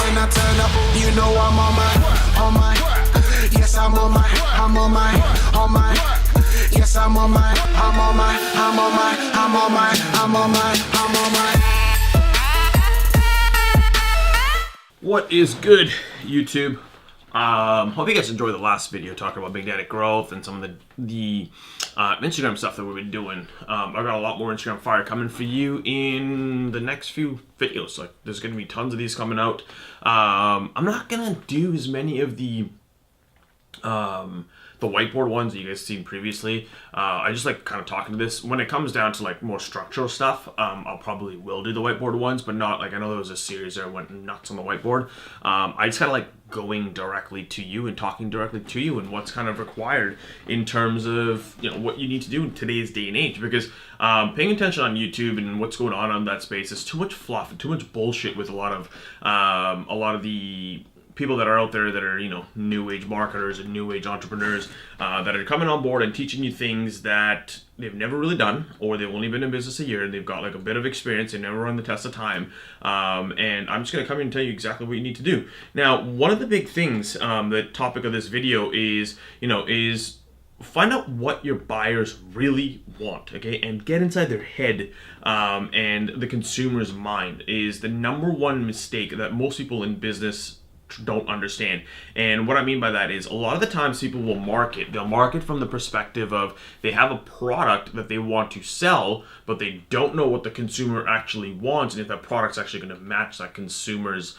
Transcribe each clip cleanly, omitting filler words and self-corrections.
when I turn up, you know I'm on my, yes, I'm on my, yes, I'm on my. What is good, YouTube? Hope you guys enjoyed the last video talking about Big Daddy growth and some of the Instagram stuff that we've been doing. I've got a lot more Instagram fire coming for you in the next few videos. Like, there's going to be tons of these coming out. I'm not going to do as many of the whiteboard ones that you guys seen previously. I just like kind of talking to this. When it comes down to like more structural stuff, I'll probably will do the whiteboard ones, but not like, I know there was a series that went nuts on the whiteboard. I just kind of like going directly to you and talking directly to you and what's kind of required in terms of, you know, what you need to do in today's day and age, because paying attention on YouTube and what's going on that space is too much fluff and too much bullshit with a lot of the people that are out there that are, you know, new age marketers and new age entrepreneurs that are coming on board and teaching you things that they've never really done, or they've only been in business a year and they've got like a bit of experience, they've never run the test of time, and I'm just going to come in and tell you exactly what you need to do. Now, one of the big things, the topic of this video is, you know, is find out what your buyers really want, okay, and get inside their head, and the consumer's mind is the number one mistake that most people in business don't understand. And what I mean by that is, a lot of the times people will they'll market from the perspective of they have a product that they want to sell, but they don't know what the consumer actually wants and if that product's actually going to match that consumer's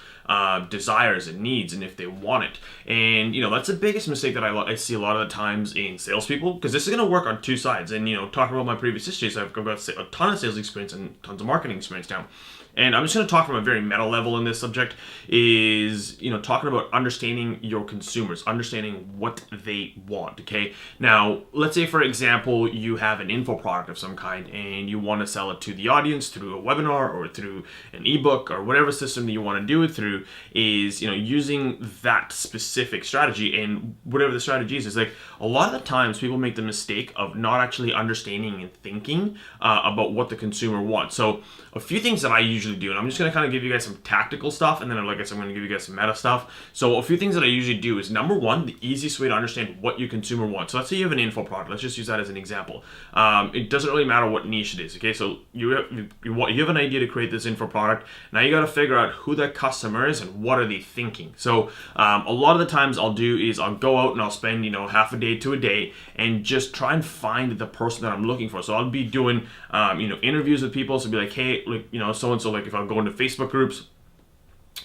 desires and needs and if they want it. And, you know, that's the biggest mistake that I see a lot of the times in salespeople, because this is going to work on two sides. And, you know, talking about my previous histories, I've got a ton of sales experience and tons of marketing experience now. And I'm just going to talk from a very meta level in this subject, is, you know, talking about understanding your consumers, understanding what they want, okay? Now, let's say, for example, you have an info product of some kind and you want to sell it to the audience through a webinar or through an ebook or whatever system that you want to do it through, is, you know, using that specific strategy. And whatever the strategy is like, a lot of the times people make the mistake of not actually understanding and thinking about what the consumer wants. So a few things that I usually do, and I'm just going to kind of give you guys some tactical stuff, and then like I said, I'm going to give you guys some meta stuff. So a few things that I usually do is, number one, the easiest way to understand what your consumer wants. So let's say you have an info product. Let's just use that as an example. It doesn't really matter what niche it is, okay? So you have an idea to create this info product. Now you got to figure out who that customer is and what are they thinking. So a lot of the times I'll do is I'll go out and I'll spend, you know, half a day to a day and just try and find the person that I'm looking for. So I'll be doing, you know, interviews with people. So be like, hey, like, you know, so-and-so, like if I'm going to Facebook groups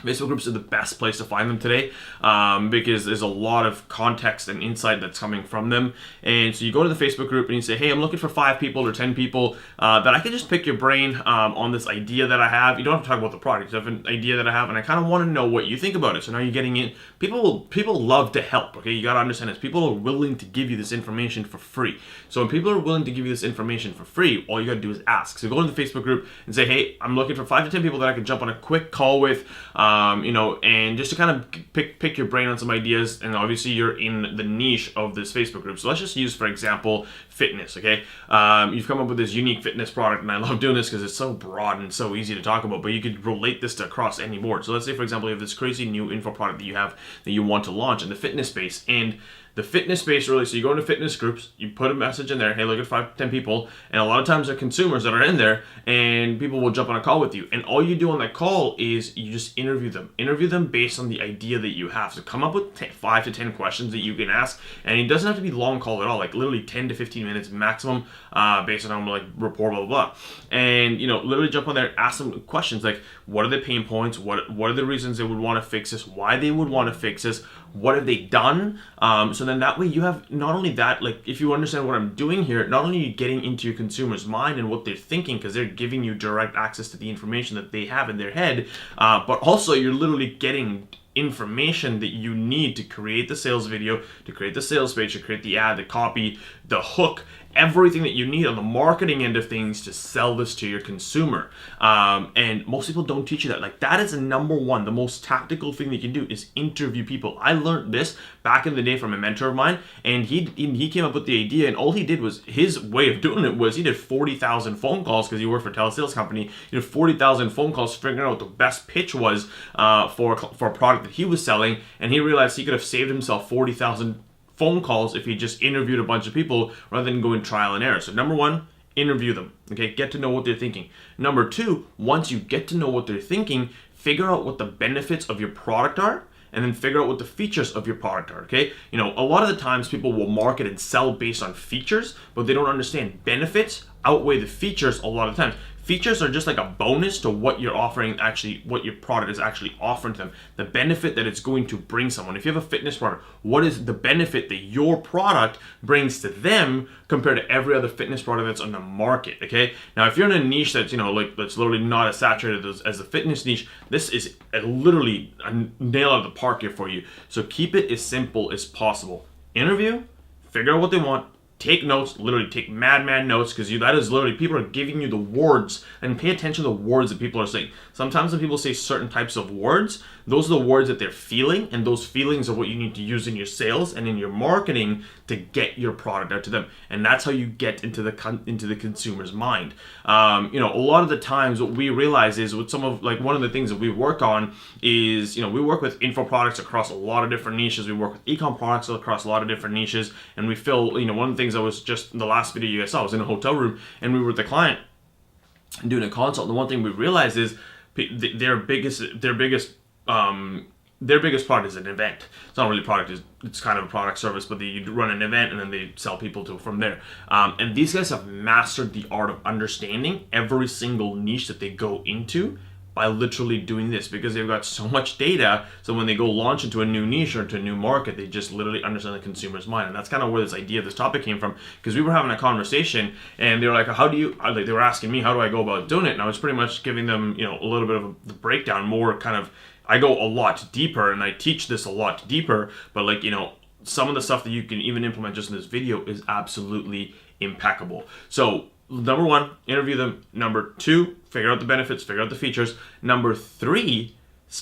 are the best place to find them today, because there's a lot of context and insight that's coming from them. And so you go to the Facebook group and you say, hey, I'm looking for 5 people or 10 people that I can just pick your brain on this idea that I have. You don't have to talk about the product. You have an idea that I have, and I kind of want to know what you think about it. So now you're getting in. People love to help, okay? You got to understand this. People are willing to give you this information for free. So when people are willing to give you this information for free, all you got to do is ask. So go to the Facebook group and say, hey, I'm looking for 5 to 10 people that I can jump on a quick call with, you know, and just to kind of pick your brain on some ideas. And obviously you're in the niche of this Facebook group. So let's just use, for example, fitness, okay? You've come up with this unique fitness product, and I love doing this because it's so broad and so easy to talk about, but you could relate this to across any board. So let's say, for example, you have this crazy new info product that you have that you want to launch in the fitness space. And the fitness space, really, so you go into fitness groups, you put a message in there, hey, look at 5 to 10 people, and a lot of times they're consumers that are in there, and people will jump on a call with you. And all you do on that call is you just interview them based on the idea that you have. So come up with 5 to 10 questions that you can ask, and it doesn't have to be long call at all, like literally 10 to 15 minutes maximum, based on like rapport, blah, blah, blah. And, you know, literally jump on there, ask them questions like, what are the pain points? What are the reasons they would want to fix this? Why they would want to fix this? What have they done? So then that way you have not only that, like if you understand what I'm doing here, not only are you getting into your consumer's mind and what they're thinking, because they're giving you direct access to the information that they have in their head, but also you're literally getting information that you need to create the sales video, to create the sales page, to create the ad, the copy, the hook, everything that you need on the marketing end of things to sell this to your consumer. And most people don't teach you that. Like, that is the number one, the most tactical thing that you can do is interview people. I learned this back in the day from a mentor of mine, and he came up with the idea, and all he did was, his way of doing it was, he did 40,000 phone calls because he worked for a telesales company. He did 40,000 phone calls figuring out what the best pitch was for a product that he was selling, and he realized he could have saved himself 40,000 phone calls if he just interviewed a bunch of people rather than going trial and error. So number one, interview them. Okay, get to know what they're thinking. Number two, once you get to know what they're thinking, figure out what the benefits of your product are, and then figure out what the features of your product are. Okay, you know, a lot of the times people will market and sell based on features, but they don't understand benefits outweigh the features a lot of times. Features are just like a bonus to what you're offering, actually, what your product is actually offering to them. The benefit that it's going to bring someone. If you have a fitness product, what is the benefit that your product brings to them compared to every other fitness product that's on the market, okay? Now, if you're in a niche that's, you know, like, that's literally not as saturated as the fitness niche, this is literally a nail out of the park here for you. So keep it as simple as possible. Interview, figure out what they want, take notes, literally take mad notes, because that is literally, people are giving you the words, and pay attention to the words that people are saying. Sometimes when people say certain types of words, those are the words that they're feeling, and those feelings are what you need to use in your sales and in your marketing to get your product out to them. And that's how you get into the consumer's mind. You know, a lot of the times what we realize is with some of, like, one of the things that we work on is, you know, we work with info products across a lot of different niches. We work with e-com products across a lot of different niches, and we feel, you know, one of the things I was just in the last video you guys saw, I was in a hotel room and we were with the client doing a consult. And the one thing we realized is their biggest product is an event. It's not really a product, it's kind of a product service, but they run an event and then they sell people to from there. And these guys have mastered the art of understanding every single niche that they go into by literally doing this, because they've got so much data. So when they go launch into a new niche or into a new market, they just literally understand the consumer's mind. And that's kind of where this idea of this topic came from, because we were having a conversation and they were like, they were asking me, how do I go about doing it? And I was pretty much giving them, you know, a little bit of the breakdown, more kind of, I go a lot deeper and I teach this a lot deeper, but, like, you know, some of the stuff that you can even implement just in this video is absolutely impeccable. So number one, interview them. Number two, figure out the benefits, figure out the features. Number three,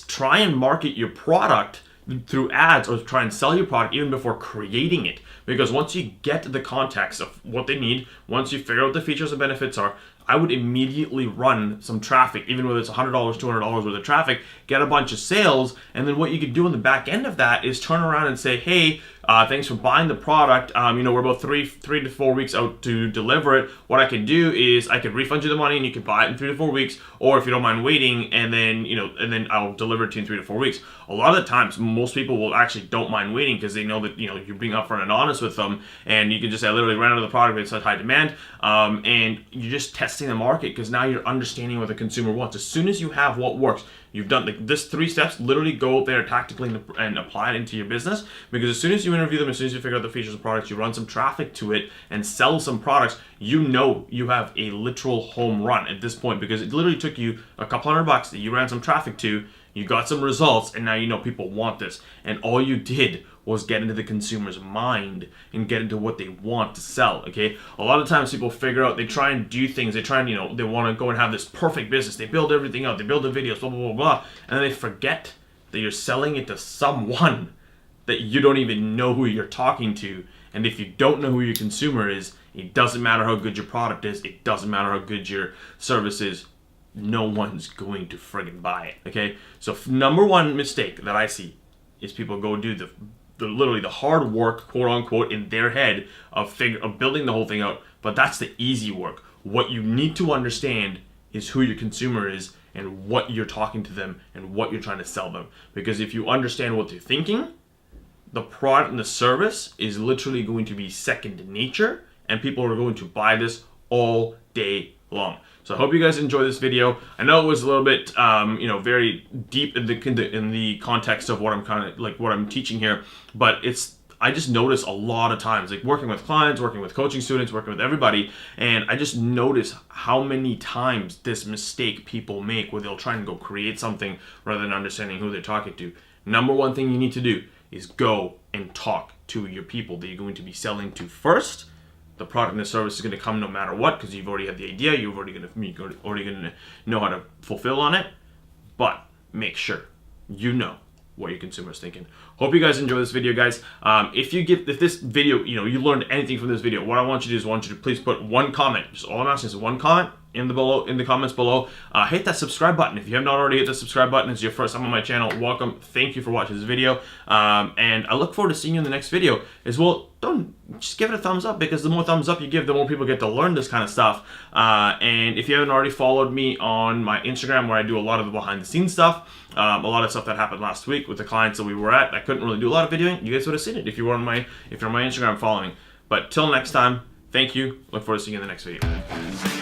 try and market your product through ads, or try and sell your product even before creating it. Because once you get the context of what they need, once you figure out the features and benefits are, I would immediately run some traffic, even whether it's $100, $200 worth of traffic, get a bunch of sales, and then what you could do on the back end of that is turn around and say, hey, thanks for buying the product. You know, we're about three to 4 weeks out to deliver it. What I can do is I could refund you the money and you can buy it in 3 to 4 weeks, or if you don't mind waiting, and then I'll deliver it to you in 3 to 4 weeks. A lot of the times, most people will actually don't mind waiting because they know that, you know, you're being upfront and honest with them, and you can just say, I literally ran out of the product, it's such high demand, and you're just testing the market, because now you're understanding what the consumer wants. As soon as you have what works, you've done this 3 steps, literally go out there tactically and apply it into your business, because as soon as you interview them, as soon as you figure out the features of products, you run some traffic to it and sell some products, you know you have a literal home run at this point, because it literally took you a couple $100 that you ran some traffic to, you got some results, and now you know people want this. And all you did was get into the consumer's mind and get into what they want to sell, okay? A lot of times people figure out, they try and do things, they try and, you know, they want to go and have this perfect business. They build everything out, they build the videos, blah, blah, blah, blah, and then they forget that you're selling it to someone that you don't even know who you're talking to. And if you don't know who your consumer is, it doesn't matter how good your product is, it doesn't matter how good your service is, no one's going to friggin' buy it, okay? So number one mistake that I see is people go do the literally the hard work, quote unquote, in their head of building the whole thing out, but that's the easy work. What you need to understand is who your consumer is and what you're talking to them and what you're trying to sell them. Because if you understand what they're thinking, the product and the service is literally going to be second nature, and people are going to buy this all day long. So I hope you guys enjoy this video. I know it was a little bit, you know, very deep in the context of what I'm kind of like what I'm teaching here, but I just notice a lot of times, like working with clients, working with coaching students, working with everybody, and I just notice how many times this mistake people make where they'll try and go create something rather than understanding who they're talking to. Number one thing you need to do is go and talk to your people that you're going to be selling to first. the product and the service is going to come no matter what, because you've already had the idea, you're already going to know how to fulfill on it. But make sure you know what your consumer is thinking. Hope you guys enjoy this video, guys. If this video, you learned anything from this video, what I want you to do is I want you to please put one comment. Just all I'm asking is one comment in the comments below. Hit that subscribe button. If you have not already hit the subscribe button, it's your first time on my channel, welcome. Thank you for watching this video. And I look forward to seeing you in the next video as well. Just give it a thumbs up, because the more thumbs up you give, the more people get to learn this kind of stuff. And if you haven't already followed me on my Instagram, where I do a lot of the behind the scenes stuff, a lot of stuff that happened last week with the clients that we were at, I couldn't really do a lot of videoing. You guys would have seen it if you're on my Instagram following. But till next time, thank you. Look forward to seeing you in the next video.